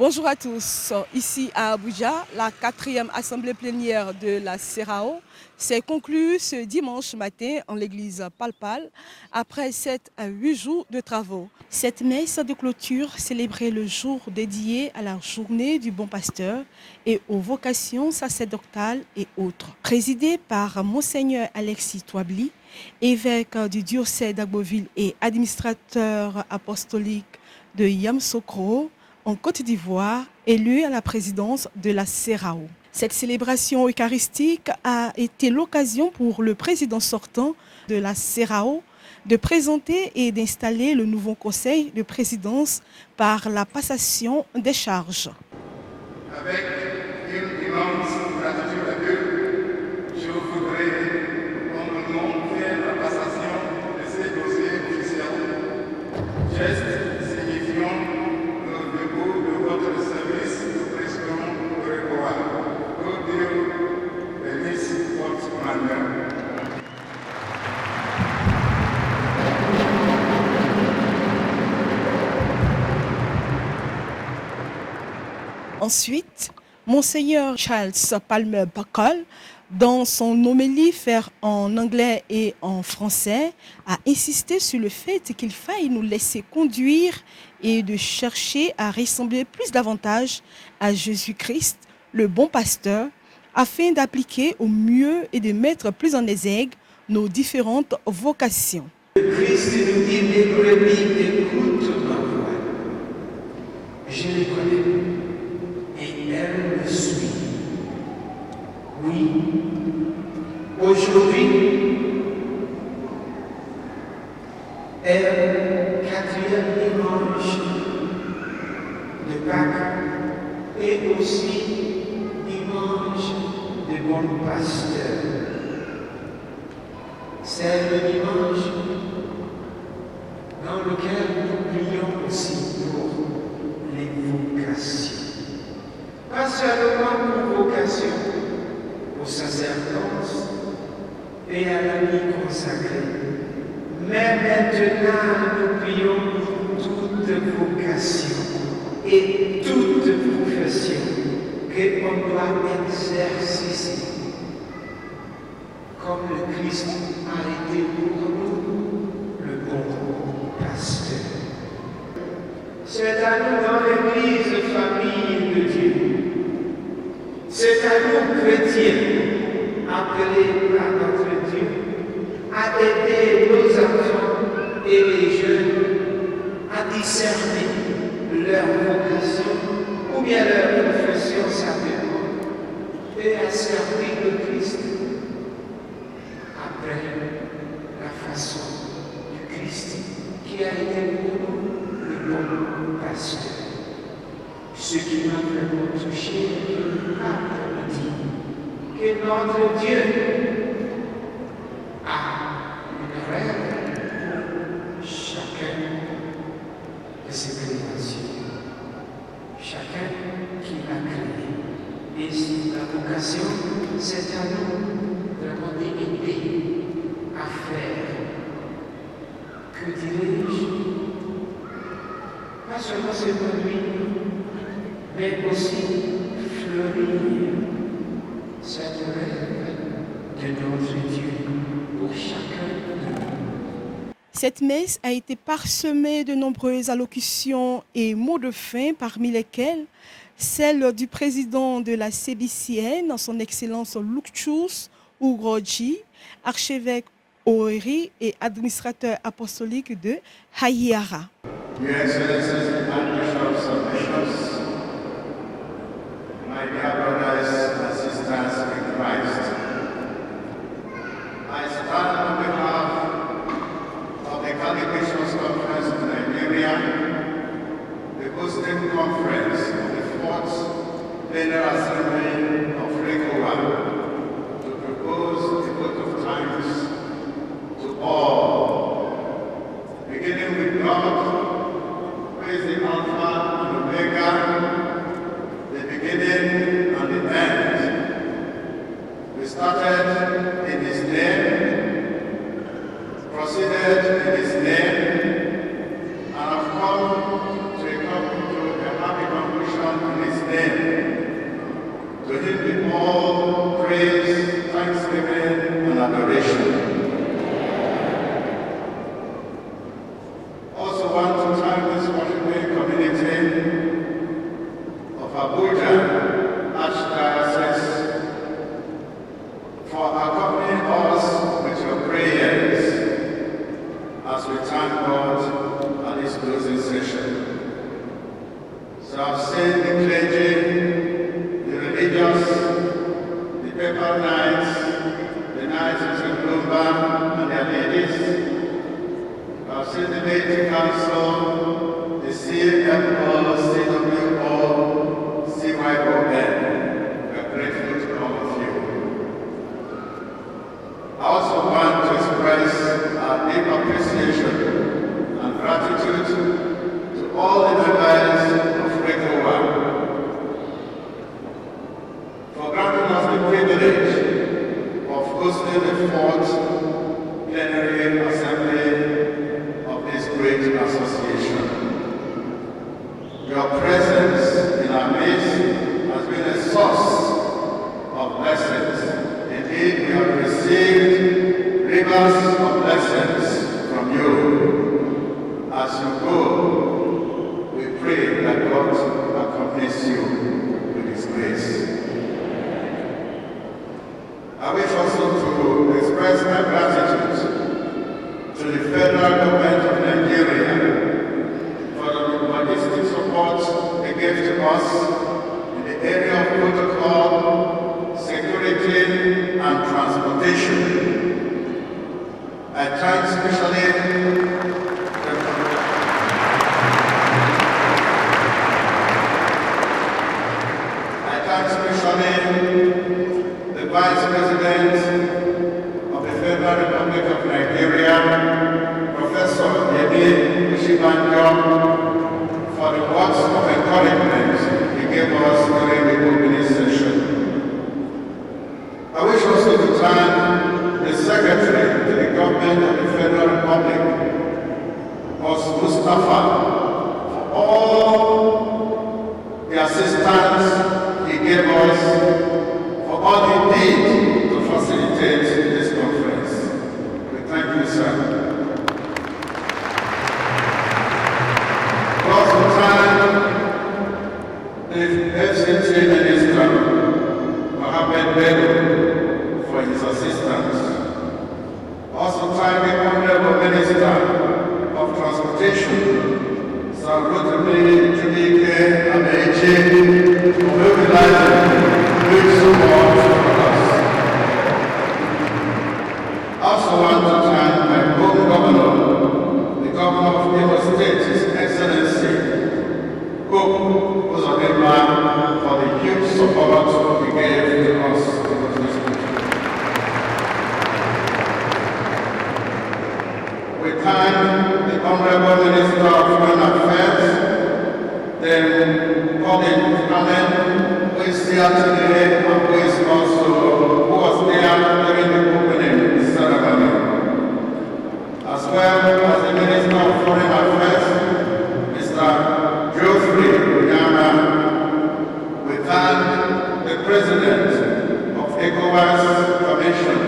Bonjour à tous. Ici à Abuja, la 4e assemblée plénière de la CERAO s'est conclue ce dimanche matin en l'église Palpal après 7 à 8 jours de travaux. Cette messe de clôture célébrait le jour dédié à la journée du bon pasteur et aux vocations sacerdotales et autres. Présidée par Monseigneur Alexis Touabli, évêque du diocèse d'Agboville et administrateur apostolique de Yamoussoukro, en Côte d'Ivoire, élu à la présidence de la CERAO. Cette célébration eucharistique a été l'occasion pour le président sortant de la CERAO de présenter et d'installer le nouveau conseil de présidence par la passation des charges. Avec une immense gratitude à Dieu, je voudrais humblement faire la passation de ces dossiers officiels. Geste signifiant le début de votre service au président Grégoire. Que Dieu bénisse votre mandat. Ensuite, Monseigneur Charles Palmer Buckle, dans son homélie faite en anglais et en français, a insisté sur le fait qu'il faille nous laisser conduire et de chercher à ressembler plus davantage à Jésus-Christ, le bon pasteur, afin d'appliquer au mieux et de mettre plus en exergue nos différentes vocations. Le Christ nous dit, les brebis écoutent ma voix. Je les connais et elles me suivent. Oui, aujourd'hui est le 4e dimanche de Pâques et aussi dimanche de bon pasteur. C'est le dimanche dans lequel nous prions aussi pour les vocations. Pas seulement pour vocation au sacerdoce et à la vie consacrée, mais maintenant nous prions pour toute vocation et toute profession que l'on doit exercer. Comme le Christ a été pour nous le bon pasteur. C'est à nous dans l'Église famille de Dieu. C'est à nous chrétiens, appelés par notre Dieu, à aider nos enfants et les jeunes à discerner leur vocation ou bien leur profession sacrée et à servir le Christ après la façon du Christ qui a été pour nous le bon pasteur. Ce qui m'a vraiment touché, me dit que notre Dieu a une règle pour chacun de ses créations, chacun qui l'a créé. Et si la vocation, c'est à nous vraiment d'aider à faire, que dirais-je, pas seulement s'épanouir, mais aussi fleurir cette règle de notre Dieu pour chacun de nous. Cette messe a été parsemée de nombreuses allocutions et mots de fin, parmi lesquels celle du président de la CBCN, son Excellence Lucchus Ugroji, archevêque Oeri et administrateur apostolique de Haïara. Your Excellencies and Bishops of Bishops, my dear brothers and sisters in Christ, I stand on behalf of the Catholic Bishops' Conference of Nigeria, the hosting conference of the 4th Plenary Assembly of RECOWA, to propose a vote of thanks to all, beginning with God, who is the Alpha and Omega, the beginning and the end. We started in His name, proceeded in His name, and have come to a happy conclusion thanksgiving and adoration. Also want to thank this worshiping community of Abuja Archdiocese for accompanying us with your prayers as we thank God at this closing session. So I've seen the clergy, the religious, the paper knights, the knights in Bloomberg and their ladies. I've seen the Laity Council, the CMO, CWO, CYON. We're grateful to all of you. I also want to express our deep appreciation and gratitude to all the members of RECOWA for granting us the privilege of hosting the fourth plenary assembly of this great association. Your presence in our midst has been a source of blessings. Indeed, we have received rivers of blessings from you. As you go, we pray that God accompanies you with His grace. I wish also to express my gratitude to the federal government of Nigeria for the logistic support they gave to us in the area of protocol, security, and transportation. I thank especially the Vice President of the Federal Republic of Nigeria, Professor Yemi Oshibanjo, for the words of encouragement he gave us during the opening session. I wish also to thank the Secretary to the Government of the Federal Republic, Boss Mustafa, for all the assistance he gave us, for all he did to facilitate this conference. We thank you, sir. We also thank the FCT Minister, Mohammed Bello, for his assistance. Also thank the Honorable Minister of Transportation, Sir Rotimi Judike Amechi, for mobilizing great support for us. I also want to thank my home governor, the governor of Imo State, His Excellency, Hope Uzodinma, for the huge support he gave to us. We thank the Honorable Minister of Foreign Affairs, then Colin Allen, who is here today and who was there during the opening ceremony, as well as the Minister of Foreign Affairs, Mr. Geoffrey Unyama. We thank the President of ECOWAS Commission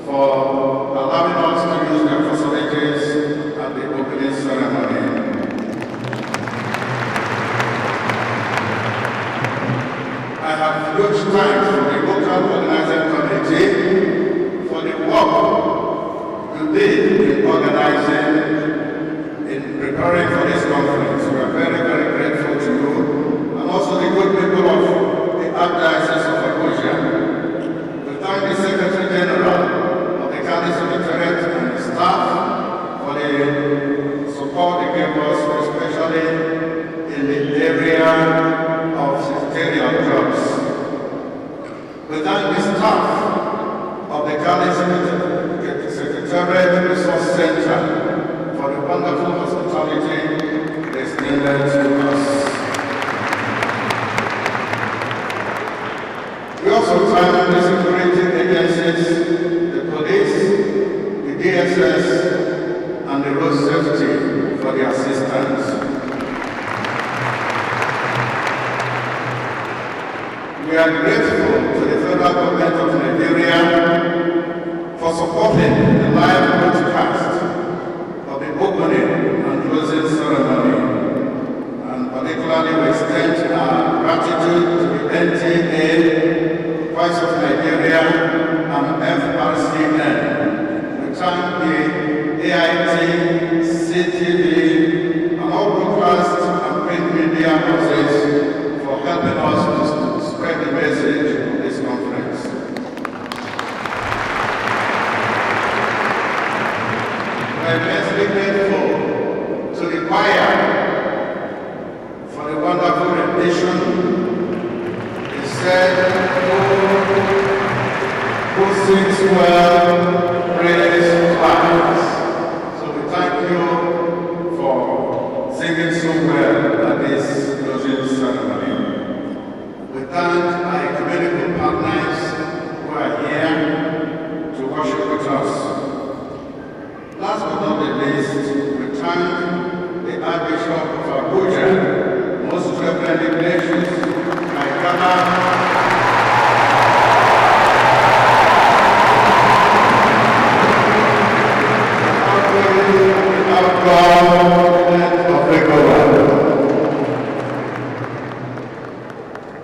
for allowing us to use their facilities at the opening ceremony. I have huge thanks to the local organizing committee for the work you did in organizing, in preparing for this conference. We are very, very grateful to you, and also the good people of the Archdiocese of Abuja. We thank the Secretary General of the Catholic Secretariat and the staff for the support they gave us, especially in the area of secretarial jobs. We thank the staff of the Catholic Secretariat Resource Center for the wonderful hospitality they extended to us. We also thank the security agencies, the police, the DSS, and the road safety for the assistance. We are grateful to the federal government of Nigeria hosted the live broadcast of the opening and closing ceremony, and particularly we extend our gratitude to the NTA, Voice of Nigeria, and FRCN. We thank the AIT, CTV, and all broadcast and print media houses for helping us to spread the message of this conference. We are immensely grateful to the choir for the wonderful rendition. They said, who sings well, praise twice. So we thank you for singing so well at this closing ceremony. We thank our ecumenical partners who are here to worship with us. Last but not the least, we thank the Archbishop of Abuja, Most Reverend Ignatius, my brother.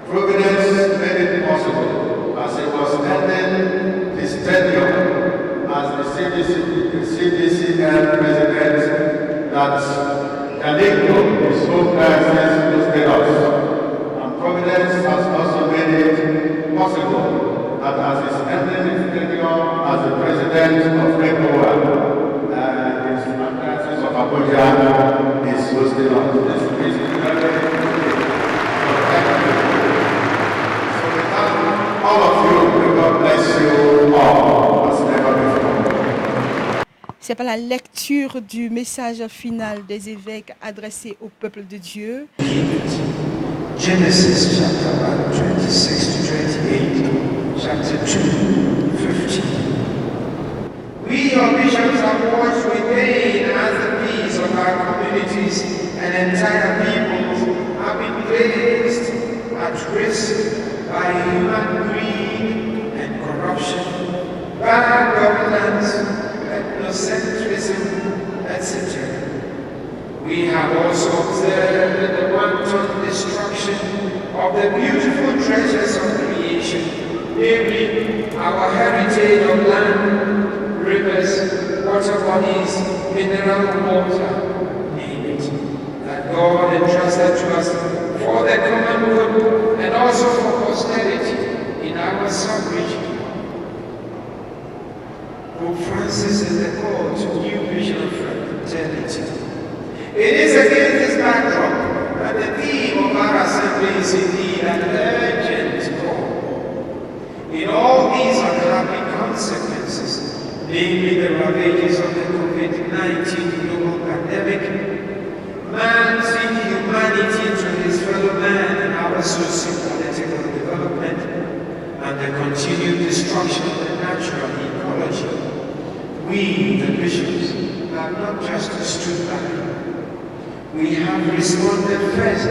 Providence made it possible as he was ending his tenure as the CDCN president that Jalingo, his home diocese, hosted us. And Providence has also made it possible that as he's ending his tenure as the president of ECOWA, his diocese of Abuja is hosting us. This is very all of you, may God bless you all as never before. C'est par la lecture du message final des évêques adressé au peuple de Dieu. Genesis chapter 1, 26 to 28, chapter 2, 15. We, your bishops, have watched with pain as the peace of our communities and entire peoples have been placed at risk by human greed and corruption, bad governance, ethnocentrism, etc. We have also observed the wanton destruction of the beautiful treasures of creation, namely our heritage of land, rivers, water bodies, mineral water, name it, that God entrusted to us for the common good and also for posterity in our sub-region. Pope Francis is the call to new vision of fraternity. It is against this backdrop that the theme of our assembly is indeed an urgent call. In all these unhappy consequences, namely the ravages of the COVID-19 global pandemic, man's inhumanity to his fellow man and our socio-political development, and the continued destruction of the natural ecology, we, the bishops, have not just stood back. We have responded first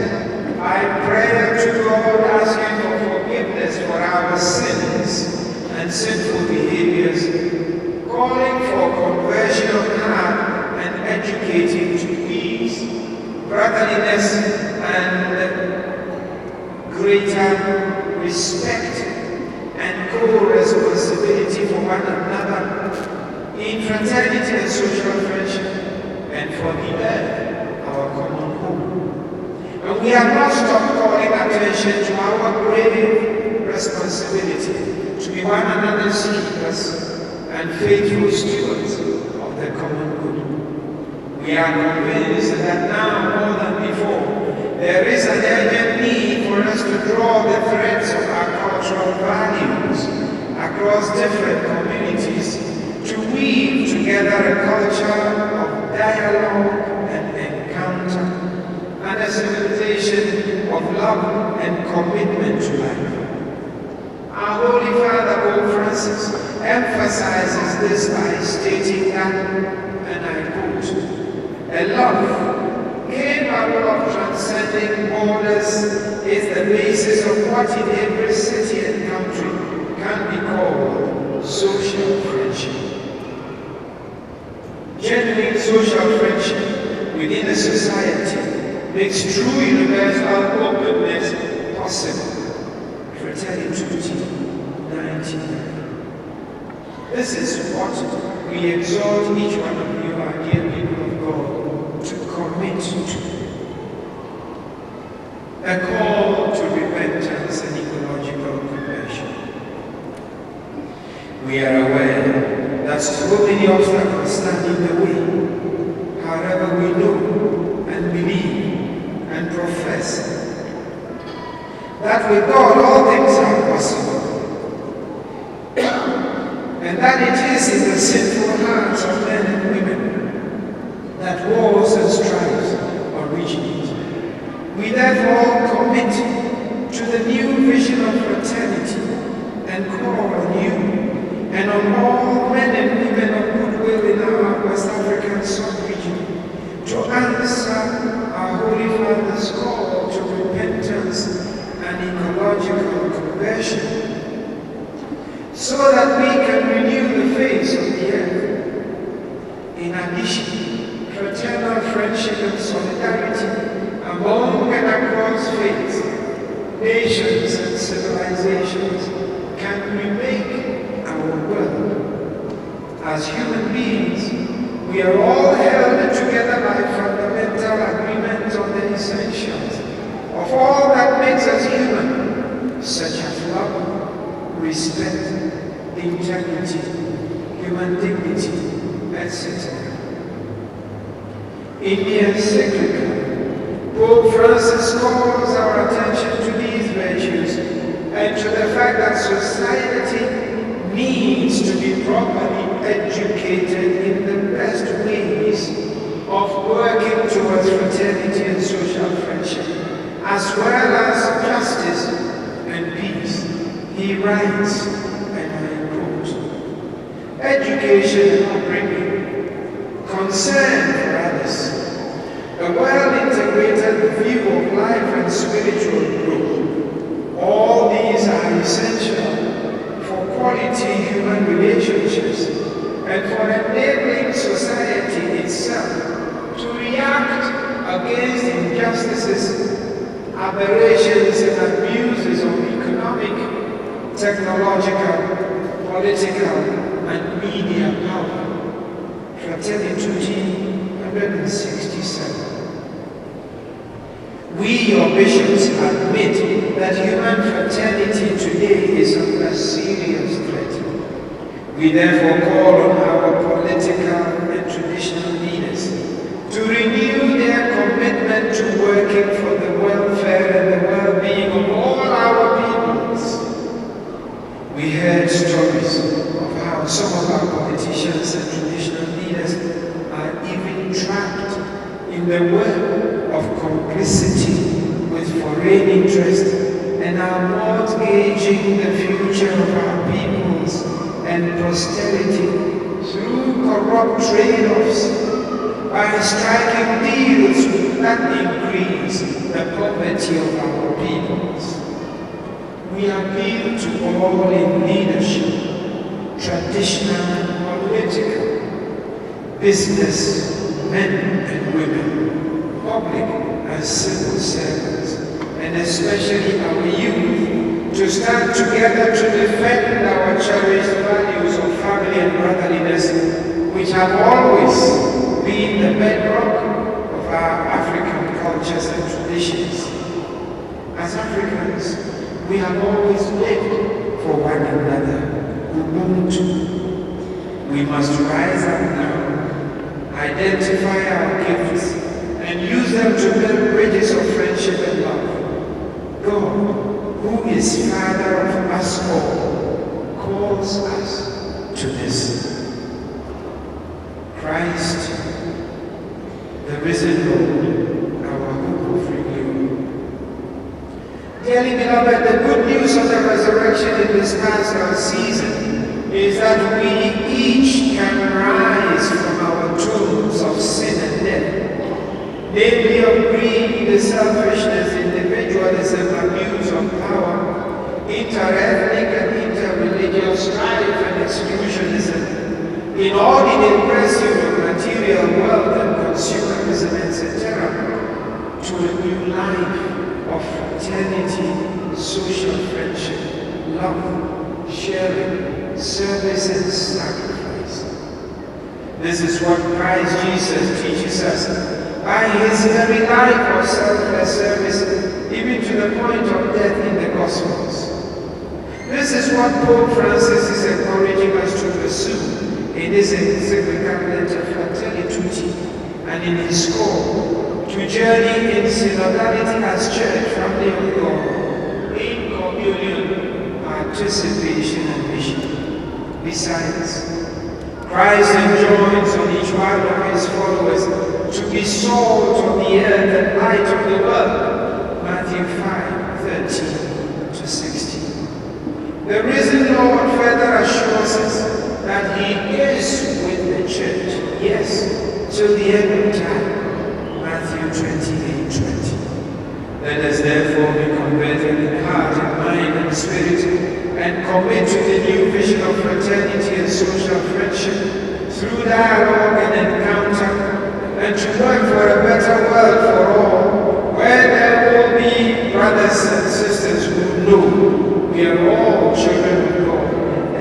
by prayer to God, asking for forgiveness for our sins and sinful behaviors, calling for conversion of heart and educating to peace, brotherliness, and greater respect and co-responsibility for one another in fraternity and social friendship, and for the earth, our common home. And we have not stopped calling attention to our grave responsibility to be one another's keepers and faithful stewards of the common good. We are convinced that now more than before, there is an urgent need for us to draw the threads of our cultural values across different communities, to weave together a culture of dialogue and encounter, and a civilization of love and commitment to life. Our Holy Father, Pope Francis, emphasizes this by stating that, and I quote, a love capable of transcending borders is the basis of what in every city and country can be called social friendship. social friendship within a society makes true universal openness possible. Fraternity 19. This is what we exhort each one of you, our dear people of God, to commit to. A call to repentance and ecological conversion. We are aware that so many obstacles stand in the way. However, we know and believe and profess that with God all things are possible, and that it is in the sinful hearts of men and women that wars and strifes originate. We therefore commit to the new vision of fraternity and call on you and on all men and women of goodwill in our West African sub-region to answer our Holy Father's call to repentance and ecological conversion, so that we can renew the face of the earth. In addition, fraternal friendship and solidarity among and across faiths, nations and civilizations can remake our world. As human beings, we are all held together by fundamental agreement on the essentials of all that makes us human, such as love, respect, integrity, human dignity, etc. In the encyclical, Pope Francis calls our attention to these virtues and to the fact that society needs to be properly educated in the best ways of working towards fraternity and social friendship, as well as justice and peace. He writes, and I quote, "Education and upbringing, concern for others, a well-integrated view of life and spiritual growth. All these are essential for quality human relationships and for enabling society itself to react against injustices, aberrations and abuses of economic, technological, political and media power." Fraternity 167. We, your bishops, admit that human fraternity today is under serious threat. We therefore call on our political and traditional leaders to renew their commitment to working for the welfare and the well-being of all our peoples. We heard stories of how some of our politicians and traditional leaders are even trapped in the web of complicity with foreign interests and are mortgaging the future of our peoples and posterity through corrupt trade-offs by striking deals that increase the poverty of our peoples. We appeal to all in leadership, traditional and political, business, men and women, public and civil servants, and especially our youth, to stand together to defend our cherished values of family and brotherliness, which have always been the bedrock of our African cultures and traditions. As Africans, we have always lived for one another. Ubuntu. We must rise up now, identify our gifts, and use them to build bridges of friendship and love. God, who is Father of us all, calls us to this. Christ, the risen Lord, our hope of renewal. Dearly beloved, the good news of the resurrection in this Paschal season is that we each can rise from our tombs of sin and death, namely of greed, selfishness, individualism, abuse of power, inter-ethnic and inter-religious strife and exclusionism, inordinate pursuit of material material world and consumerism, etc., to a new life of fraternity, social friendship, love, sharing, service, and sacrifice. This is what Christ Jesus teaches us by his very life of selfless service, even to the point of death in the Gospels. This is what Pope Francis is encouraging us to pursue in his encyclical letter Fratelli Tutti and in his call to journey in synodality as church, family of God, in communion, participation, and mission. Besides, Christ enjoins on each one of his followers to be salt of the earth and light of the world. Matthew 5:13-16. The risen Lord further assures us that he is with the church, yes, till the end of time. Matthew 28:20. Let us therefore be converted in heart and mind and spirit, and commit to the new vision of fraternity and social friendship through dialogue and encounter, and to work for a better world for all, where there will be brothers and sisters who know we are all children of God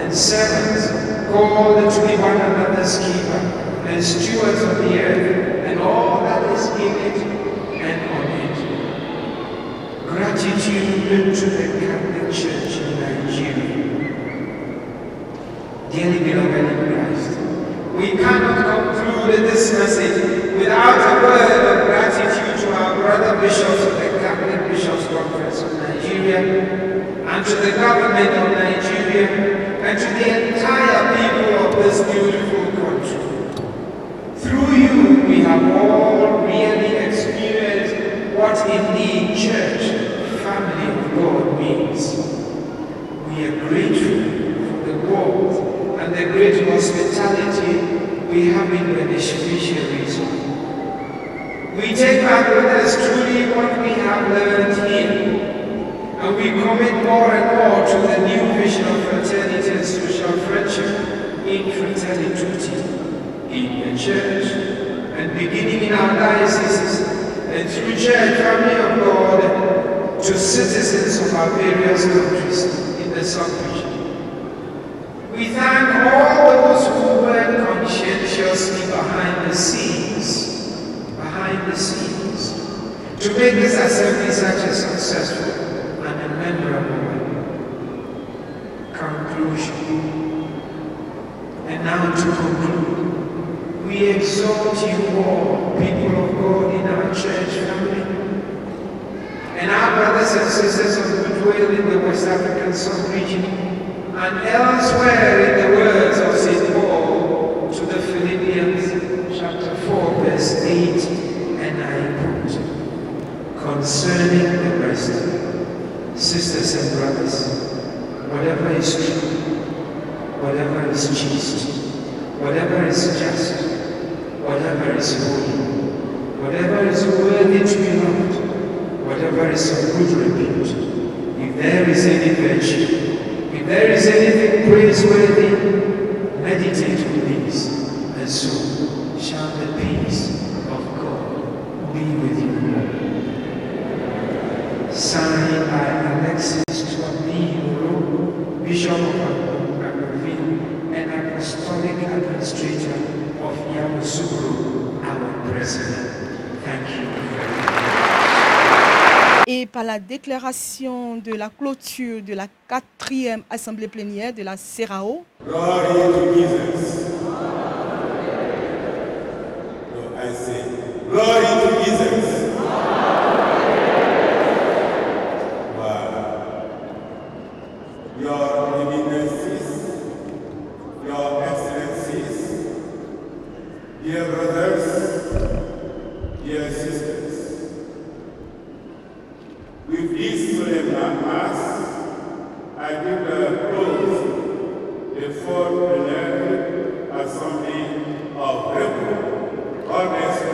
and servants called to be one another's keeper and stewards of the earth and all that is in it and on it. Gratitude to the Catholic Church in Nigeria. Dearly beloved in Christ, we cannot conclude this message without a word of gratitude to our brother bishops of the Catholic Bishops' Conference of Nigeria, and to the government of Nigeria, and to the entire people of this beautiful country. Through you, we have all really experienced what indeed church, family of God means. We are grateful for the warmth and the great hospitality we have in beneficiaries. We take back with us truly what we have learned here, and we commit more and more to the new vision of fraternity and social friendship in Fratelli Tutti, in the church, and beginning in our dioceses, and through church, family of God, to citizens of our various countries in the sub-region. We thank all those who work conscientiously behind the scenes, to make this assembly such a successful and a memorable conclusion. And now to conclude, we exalt you all, people of God in our church family, and our brothers and sisters of goodwill in the West African sub-region, and elsewhere in the words of St. Paul to the Philippians, chapter 4, verse 8, and I quote, concerning the rest, sisters and brothers, whatever is true, whatever is chaste, whatever is just, whatever is holy, whatever is worthy to be loved, whatever is of good repute, if there is any virtue, if there is anything praiseworthy, meditate on these, and so shall the peace of God be with you. Signed by Alexis Twabiro, Bishop of Agboville and Apostolic Administrator of Yamoussoukro, our President. Thank you. Et par la déclaration de la clôture de la 4e assemblée plénière de la CERAO. Glory to Jesus. No, I say, glory to Jesus. Your Eminences, Your Excellencies, dear brothers, dear sisters, with this solemn Mass, I give close the 4th plenary assembly of Rebu. God bless you.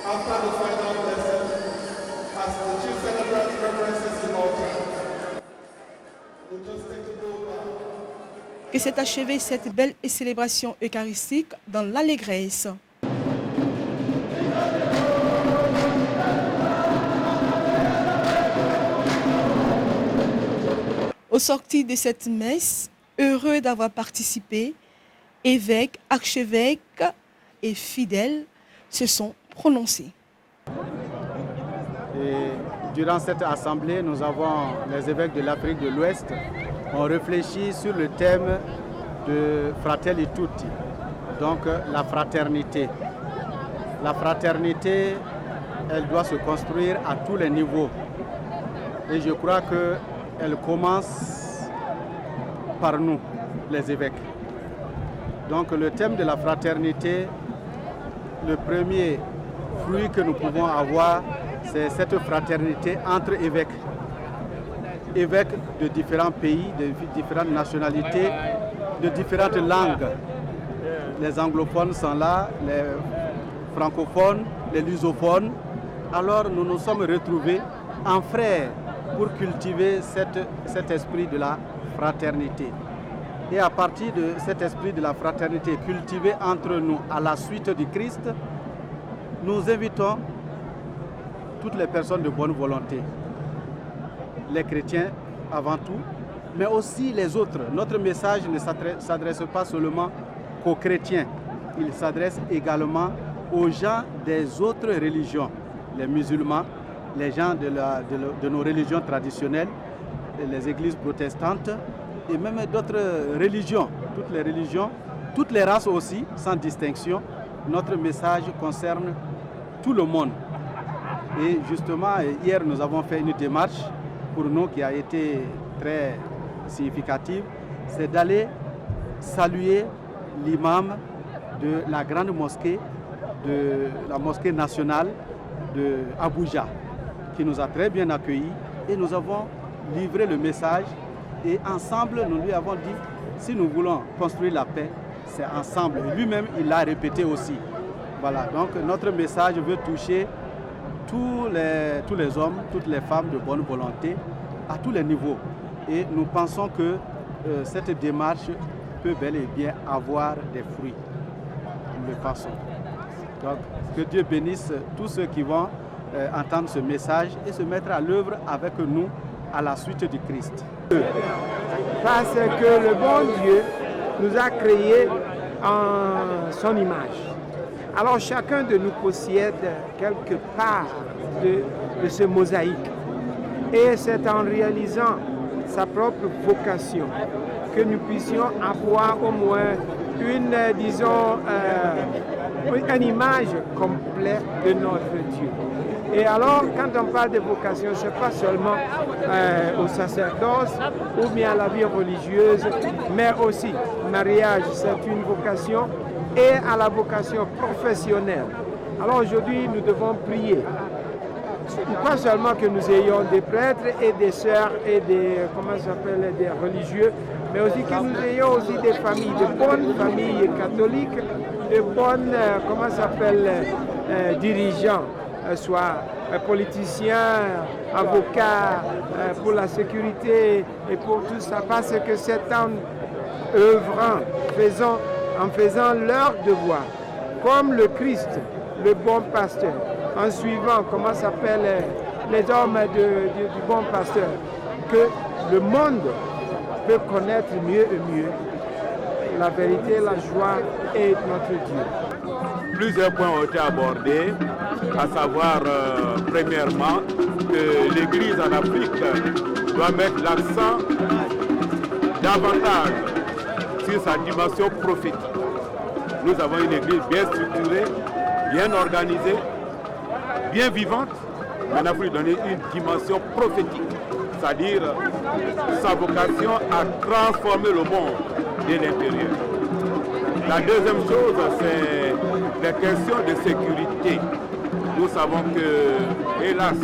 After the final lesson, as the chief celebrant references the altar, que s'est achevée cette belle célébration eucharistique dans l'allégresse. Au sortir de cette messe, heureux d'avoir participé, évêques, archevêques et fidèles se sont prononcés. Et durant cette assemblée, nous avons les évêques de l'Afrique de l'Ouest ont réfléchi sur le thème de Fratelli Tutti, donc la fraternité. La fraternité, elle doit se construire à tous les niveaux. Et je crois qu'elle commence par nous, les évêques. Donc le thème de la fraternité, le premier fruit que nous pouvons avoir, c'est cette fraternité entre évêques. Évêques de différents pays, de différentes nationalités, de différentes langues. Les anglophones sont là, les francophones, les lusophones. Alors nous nous sommes retrouvés en frères pour cultiver cet esprit de la fraternité. Et à partir de cet esprit de la fraternité cultivé entre nous à la suite du Christ, nous invitons toutes les personnes de bonne volonté, les chrétiens avant tout, mais aussi les autres. Notre message ne s'adresse pas seulement qu'aux chrétiens, il s'adresse également aux gens des autres religions, les musulmans, les gens de nos religions traditionnelles, les églises protestantes et même d'autres religions, toutes les races aussi, sans distinction. Notre message concerne tout le monde. Et justement, hier, nous avons fait une démarche pour nous qui a été très significative, c'est d'aller saluer l'imam de la grande mosquée, de la mosquée nationale de Abuja, qui nous a très bien accueillis et nous avons livré le message et ensemble nous lui avons dit si nous voulons construire la paix, c'est ensemble. Lui-même il l'a répété aussi. Voilà, donc notre message veut toucher tous les hommes, toutes les femmes de bonne volonté à tous les niveaux. Et nous pensons que cette démarche peut bel et bien avoir des fruits. Nous le pensons. Donc que Dieu bénisse tous ceux qui vont entendre ce message et se mettre à l'œuvre avec nous à la suite du Christ. Parce que le bon Dieu nous a créés en son image. Alors chacun de nous possède quelque part de ce mosaïque. Et c'est en réalisant sa propre vocation que nous puissions avoir au moins une image complète de notre Dieu. Et alors, quand on parle de vocation, ce n'est pas seulement au sacerdoce ou bien à la vie religieuse, mais aussi mariage, c'est une vocation, et à la vocation professionnelle. Alors aujourd'hui, nous devons prier. Pas seulement que nous ayons des prêtres et des sœurs et des religieux, mais aussi que nous ayons aussi des familles, de bonnes familles catholiques, de bonnes, dirigeants, soit politiciens, avocats, pour la sécurité et pour tout ça, parce que c'est en œuvrant, en faisant leur devoir, comme le Christ, le bon pasteur, en suivant, les hommes du bon pasteur, que le monde peut connaître mieux et mieux la vérité, la joie et notre Dieu. Plusieurs points ont été abordés, à savoir, premièrement, que l'Église en Afrique doit mettre l'accent davantage sur sa dimension prophétique. Nous avons une Église bien structurée, bien organisée, bien vivante, mais il faut lui donner une dimension prophétique, c'est-à-dire sa vocation à transformer le monde de l'intérieur. La deuxième chose, c'est les questions de sécurité. Nous savons que, hélas,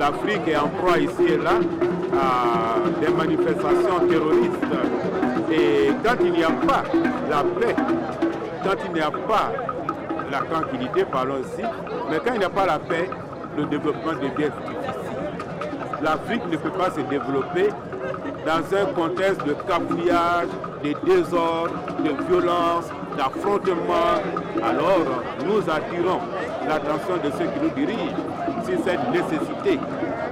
l'Afrique est en proie ici et là à des manifestations terroristes. Et quand il n'y a pas la paix, quand il n'y a pas la tranquillité, parlons ici, mais quand il n'y a pas la paix, le développement devient difficile. L'Afrique ne peut pas se développer dans un contexte de cafouillage, de désordre, de violence, d'affrontement. Alors nous attirons l'attention de ceux qui nous dirigent sur cette nécessité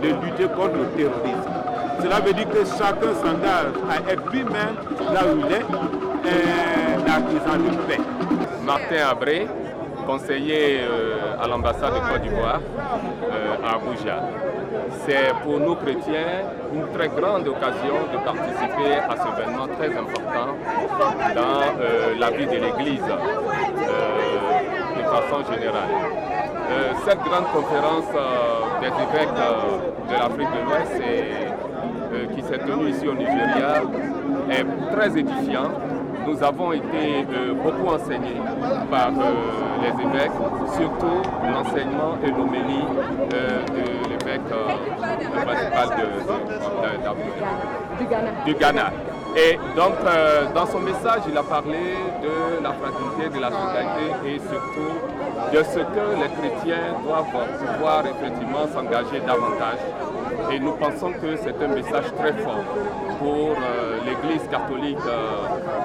de lutter contre le terrorisme. Cela veut dire que chacun s'engage à être lui-même là où il est, un artisan de paix. Martin Abré, conseiller à l'ambassade de Côte d'Ivoire à Abuja. C'est pour nous chrétiens une très grande occasion de participer à cet événement très important dans la vie de l'Église de façon générale. Cette grande conférence des évêques de l'Afrique de l'Ouest qui s'est tenue ici au Nigeria est très édifiante. Nous avons été beaucoup enseignés par les évêques, surtout l'enseignement et l'homélie de l'évêque principal du Ghana. Et donc, dans son message, il a parlé de la fraternité, de la solidarité et surtout de ce que les chrétiens doivent pouvoir effectivement s'engager davantage. Et nous pensons que c'est un message très fort pour l'Église catholique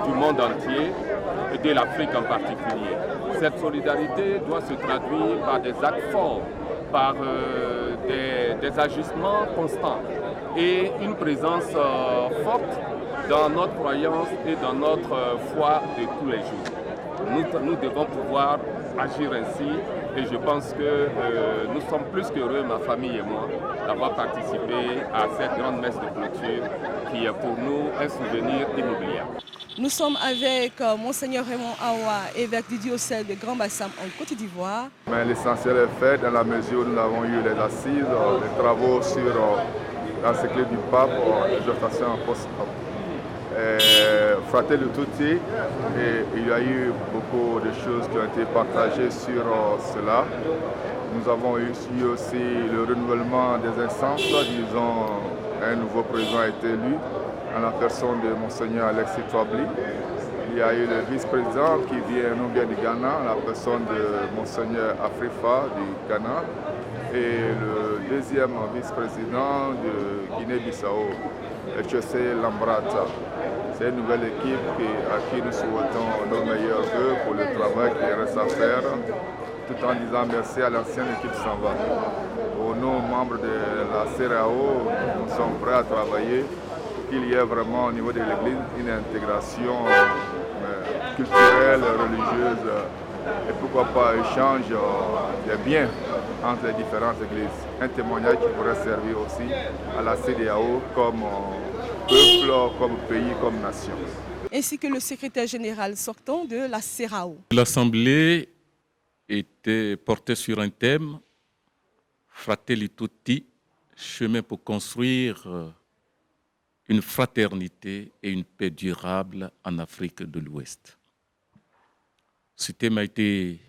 du monde entier et de l'Afrique en particulier. Cette solidarité doit se traduire par des actes forts, par des ajustements constants et une présence forte dans notre croyance et dans notre foi de tous les jours. Nous devons pouvoir agir ainsi et je pense que nous sommes plus qu'heureux, ma famille et moi, d'avoir participé à cette grande messe de clôture qui est pour nous un souvenir inoubliable. Nous sommes avec Monseigneur Raymond Awa, évêque du diocèse de Grand Bassam en Côte d'Ivoire. L'essentiel est fait dans la mesure où nous avons eu les assises, les travaux sur l'encyclique du pape, l'exhortation apostolique. Fratelli Tutti, et il y a eu beaucoup de choses qui ont été partagées sur cela. Nous avons eu aussi le renouvellement des instances, disons, un nouveau président a été élu en la personne de Monseigneur Alexis Twabli. Il y a eu le vice-président qui nous vient du Ghana, la personne de Monseigneur Afrifa du Ghana, et le deuxième vice-président de Guinée-Bissau, José Lambrata. C'est une nouvelle équipe à qui nous souhaitons nos meilleurs vœux pour le travail qui reste à faire, tout en disant merci à l'ancienne équipe Samba. Pour nous, membres de la CERAO, nous sommes prêts à travailler pour qu'il y ait vraiment au niveau de l'Église une intégration culturelle, religieuse et pourquoi pas échange des biens entre les différentes églises. Un témoignage qui pourrait servir aussi à la CEDEAO comme peuple, comme pays, comme nation. Ainsi que le secrétaire général sortant de la CERAO. L'Assemblée était portée sur un thème, Fratelli Tutti, chemin pour construire une fraternité et une paix durable en Afrique de l'Ouest. Ce thème a été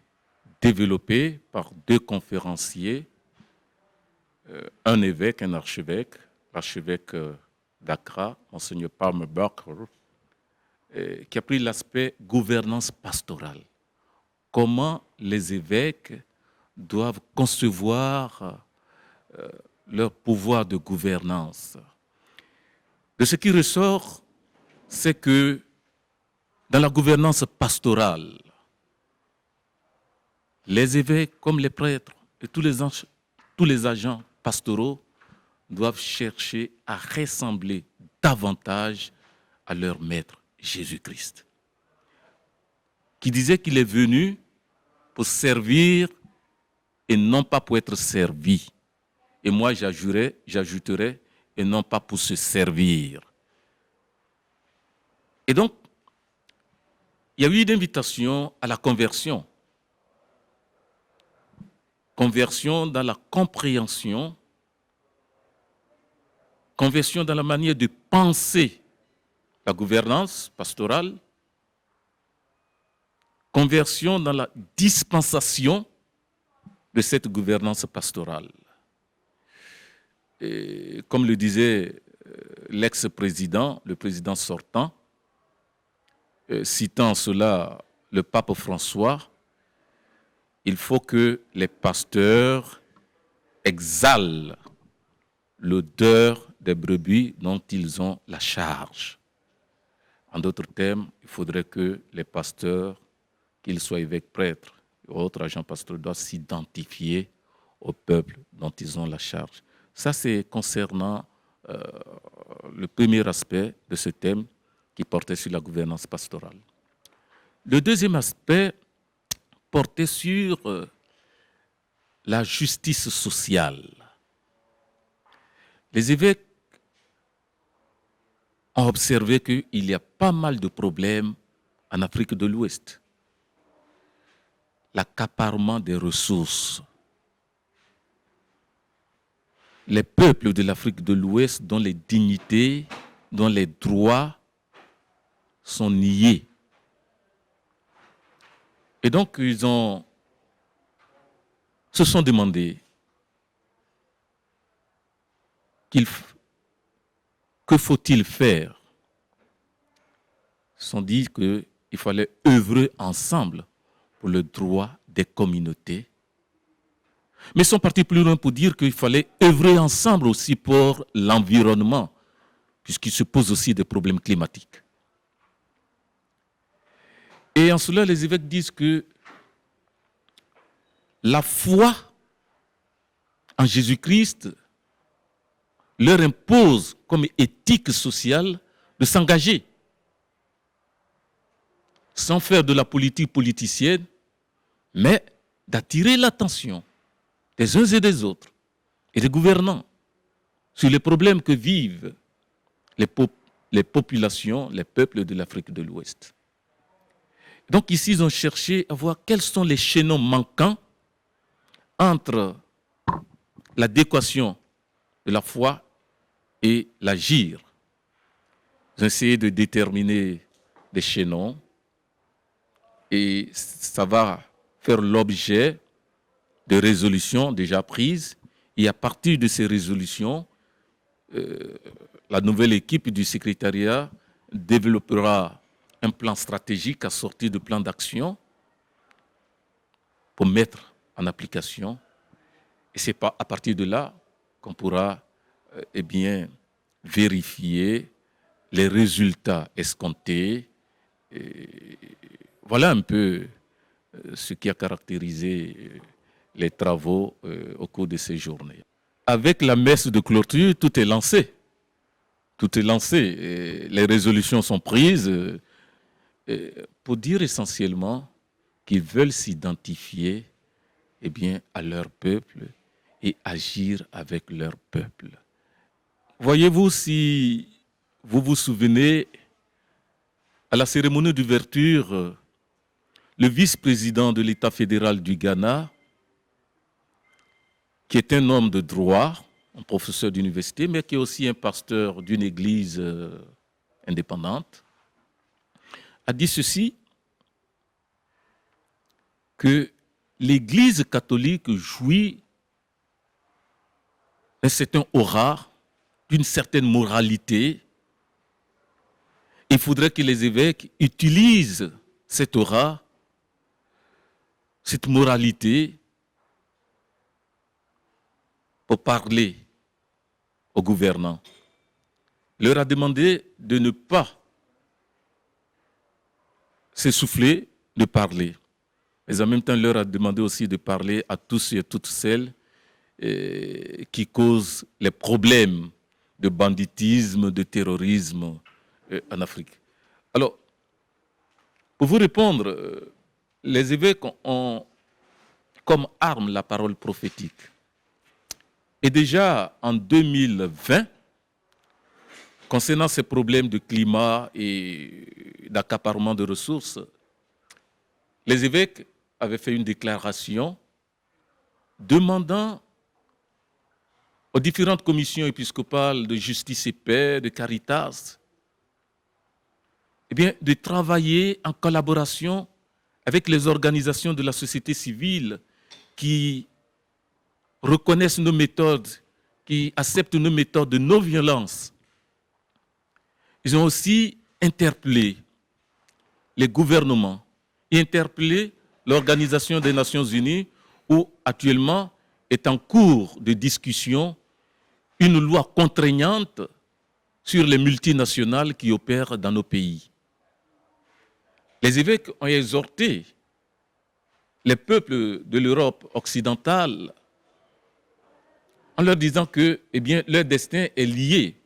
développé par deux conférenciers, un évêque, un archevêque, l'archevêque d'Accra, Monseigneur Palmer Barker, qui a pris l'aspect gouvernance pastorale. Comment les évêques doivent concevoir leur pouvoir de gouvernance. De ce qui ressort, c'est que dans la gouvernance pastorale, les évêques, comme les prêtres et tous les agents pastoraux doivent chercher à ressembler davantage à leur maître Jésus-Christ, qui disait qu'il est venu pour servir et non pas pour être servi. Et moi, j'ajouterais, et non pas pour se servir. Et donc, il y a eu une invitation à la conversion. Conversion dans la compréhension, conversion dans la manière de penser la gouvernance pastorale, conversion dans la dispensation de cette gouvernance pastorale. Et comme le disait l'ex-président, le président sortant, citant cela le pape François, il faut que les pasteurs exhalent l'odeur des brebis dont ils ont la charge. En d'autres termes, il faudrait que les pasteurs, qu'ils soient évêques, prêtres ou autres agents pastoraux, doivent s'identifier au peuple dont ils ont la charge. Ça, c'est concernant le premier aspect de ce thème qui portait sur la gouvernance pastorale. Le deuxième aspect portait sur la justice sociale. Les évêques ont observé qu'il y a pas mal de problèmes en Afrique de l'Ouest. L'accaparement des ressources. Les peuples de l'Afrique de l'Ouest dont les dignités, dont les droits sont niés. Et donc, ils se sont demandé que faut-il faire. Ils se sont dit qu'il fallait œuvrer ensemble pour le droit des communautés. Mais ils sont partis plus loin pour dire qu'il fallait œuvrer ensemble aussi pour l'environnement, puisqu'il se pose aussi des problèmes climatiques. Et en cela, les évêques disent que la foi en Jésus-Christ leur impose comme éthique sociale de s'engager, sans faire de la politique politicienne, mais d'attirer l'attention des uns et des autres et des gouvernants sur les problèmes que vivent les populations, les peuples de l'Afrique de l'Ouest. Donc ici, ils ont cherché à voir quels sont les chaînons manquants entre l'adéquation de la foi et l'agir. Ils ont essayé de déterminer des chaînons et ça va faire l'objet de résolutions déjà prises. Et à partir de ces résolutions, la nouvelle équipe du secrétariat développera un plan stratégique assorti de plans d'action pour mettre en application. Et c'est pas à partir de là qu'on pourra vérifier les résultats escomptés. Et voilà un peu ce qui a caractérisé les travaux au cours de ces journées. Avec la messe de clôture, tout est lancé. Tout est lancé. Les résolutions sont prises pour dire essentiellement qu'ils veulent s'identifier à leur peuple et agir avec leur peuple. Voyez-vous, si vous vous souvenez, à la cérémonie d'ouverture, le vice-président de l'État fédéral du Ghana, qui est un homme de droit, un professeur d'université, mais qui est aussi un pasteur d'une église indépendante, a dit ceci, que l'Église catholique jouit d'un certain aura, d'une certaine moralité. Il faudrait que les évêques utilisent cette aura, cette moralité, pour parler aux gouvernants. Il leur a demandé de ne pas s'essouffler de parler. Mais en même temps, il leur a demandé aussi de parler à tous et à toutes celles qui causent les problèmes de banditisme, de terrorisme en Afrique. Alors, pour vous répondre, les évêques ont comme arme la parole prophétique. Et déjà en 2020, concernant ces problèmes de climat et d'accaparement de ressources, les évêques avaient fait une déclaration demandant aux différentes commissions épiscopales de justice et paix, de Caritas, de travailler en collaboration avec les organisations de la société civile qui reconnaissent nos méthodes, qui acceptent nos méthodes de non-violence. Ils ont aussi interpellé les gouvernements et interpellé l'Organisation des Nations Unies où actuellement est en cours de discussion une loi contraignante sur les multinationales qui opèrent dans nos pays. Les évêques ont exhorté les peuples de l'Europe occidentale en leur disant que leur destin est lié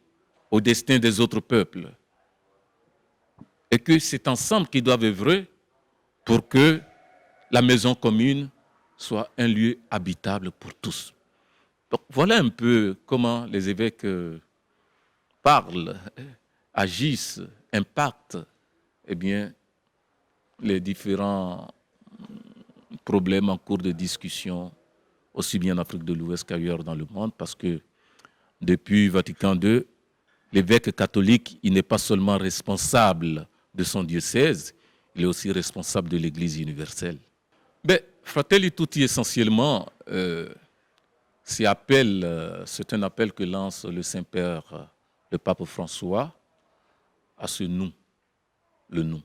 au destin des autres peuples et que c'est ensemble qu'ils doivent œuvrer pour que la maison commune soit un lieu habitable pour tous. Donc voilà un peu comment les évêques parlent, agissent, impactent les différents problèmes en cours de discussion, aussi bien en Afrique de l'Ouest qu'ailleurs dans le monde, parce que depuis Vatican II, l'évêque catholique, il n'est pas seulement responsable de son diocèse, il est aussi responsable de l'Église universelle. Fratelli Tutti, essentiellement, c'est un appel que lance le Saint-Père, le pape François, à ce nous, le nous.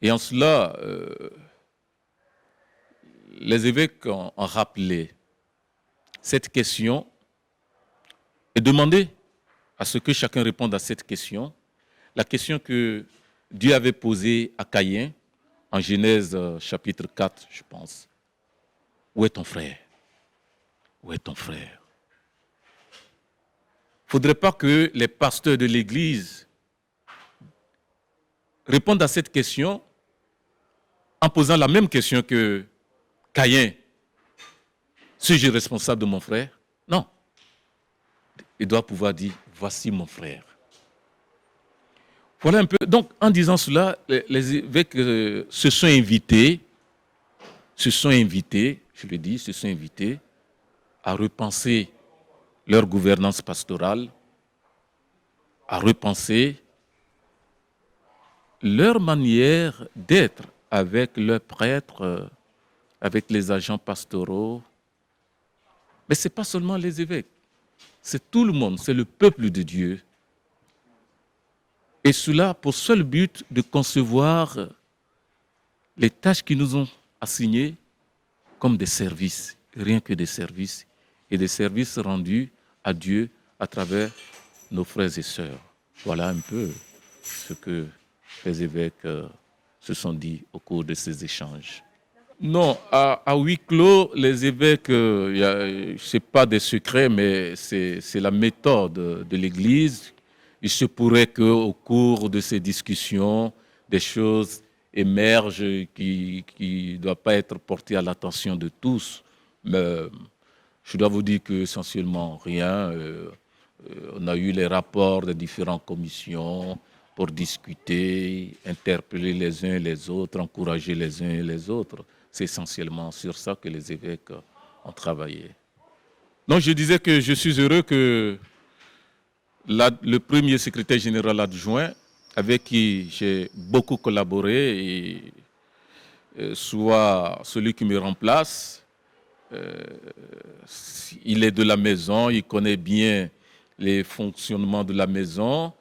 Et en cela, les évêques ont rappelé cette question et demandé à ce que chacun réponde à cette question, la question que Dieu avait posée à Caïn en Genèse chapitre 4, je pense. Où est ton frère? Où est ton frère? Il ne faudrait pas que les pasteurs de l'Église répondent à cette question en posant la même question que Caïn. Suis-je responsable de mon frère? Non. Il doit pouvoir dire, voici mon frère. Voilà un peu. Donc, en disant cela, les évêques se sont invités, je le dis, se sont invités à repenser leur gouvernance pastorale, à repenser leur manière d'être avec leurs prêtres, avec les agents pastoraux. Mais ce n'est pas seulement les évêques, c'est tout le monde, c'est le peuple de Dieu. Et cela pour seul but de concevoir les tâches qui nous ont assignées comme des services, rien que des services, et des services rendus à Dieu à travers nos frères et sœurs. Voilà un peu ce que les évêques se sont dit au cours de ces échanges. Non, à huis clos, les évêques, ce n'est pas des secrets, mais c'est la méthode de l'Église. Il se pourrait qu'au cours de ces discussions, des choses émergent qui ne doivent pas être portées à l'attention de tous. Mais je dois vous dire qu'essentiellement rien. On a eu les rapports des différentes commissions pour discuter, interpeller les uns et les autres, encourager les uns et les autres. C'est essentiellement sur ça que les évêques ont travaillé. Donc je disais que je suis heureux que le premier secrétaire général adjoint, avec qui j'ai beaucoup collaboré, soit celui qui me remplace. Il est de la maison, il connaît bien les fonctionnements de la maison.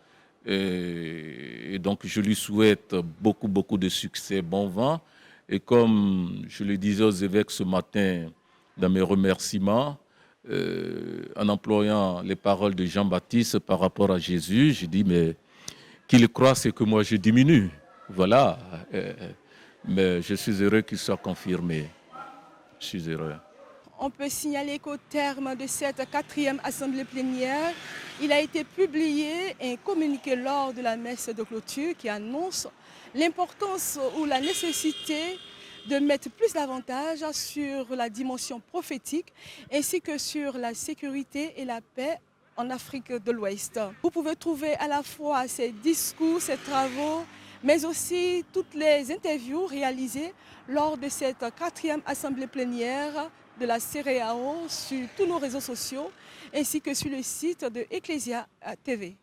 Et donc je lui souhaite beaucoup de succès, bon vent. Et comme je le disais aux évêques ce matin dans mes remerciements, en employant les paroles de Jean-Baptiste par rapport à Jésus, je dis mais qu'il croit c'est que moi je diminue. Voilà. Mais je suis heureux qu'il soit confirmé. Je suis heureux. On peut signaler qu'au terme de cette 4e assemblée plénière, il a été publié un communiqué lors de la messe de clôture qui annonce l'importance ou la nécessité de mettre plus d'avantage sur la dimension prophétique ainsi que sur la sécurité et la paix en Afrique de l'Ouest. Vous pouvez trouver à la fois ces discours, ces travaux, mais aussi toutes les interviews réalisées lors de cette 4e assemblée plénière de la CEREAO sur tous nos réseaux sociaux ainsi que sur le site de Ecclesia TV.